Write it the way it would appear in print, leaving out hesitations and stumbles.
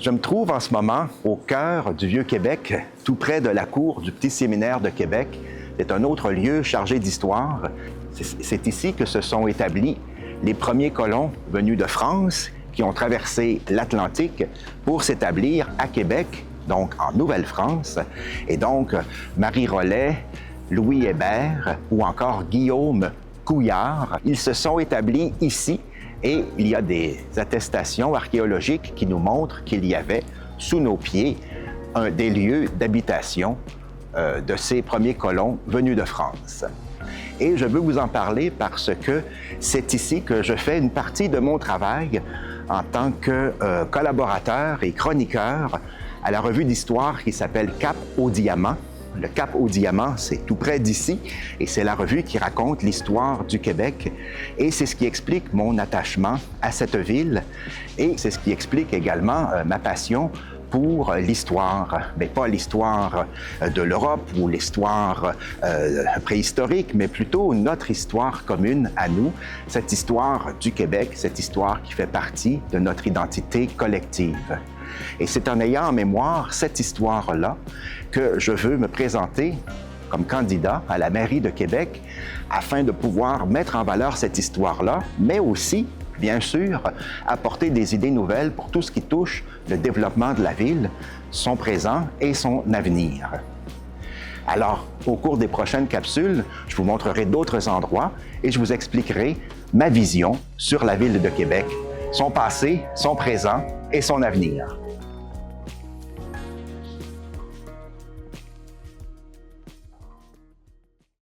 Je me trouve en ce moment au cœur du Vieux-Québec, tout près de la cour du Petit Séminaire de Québec. C'est un autre lieu chargé d'histoire. C'est ici que se sont établis les premiers colons venus de France qui ont traversé l'Atlantique pour s'établir à Québec, donc en Nouvelle-France. Et donc, Marie Rollet, Louis Hébert ou encore Guillaume Couillard, ils se sont établis ici. Et il y a des attestations archéologiques qui nous montrent qu'il y avait sous nos pieds des lieux d'habitation de ces premiers colons venus de France. Et je veux vous en parler parce que c'est ici que je fais une partie de mon travail en tant que collaborateur et chroniqueur à la revue d'histoire qui s'appelle Cap au Diamant. Le Cap au Diamant, c'est tout près d'ici et c'est la revue qui raconte l'histoire du Québec et c'est ce qui explique mon attachement à cette ville et c'est ce qui explique également ma passion pour l'histoire, mais pas l'histoire de l'Europe ou l'histoire préhistorique, mais plutôt notre histoire commune à nous, cette histoire du Québec, cette histoire qui fait partie de notre identité collective. Et c'est en ayant en mémoire cette histoire-là que je veux me présenter comme candidat à la mairie de Québec afin de pouvoir mettre en valeur cette histoire-là, mais aussi, bien sûr, apporter des idées nouvelles pour tout ce qui touche le développement de la ville, son présent et son avenir. Alors, au cours des prochaines capsules, je vous montrerai d'autres endroits et je vous expliquerai ma vision sur la ville de Québec, son passé, son présent et son avenir.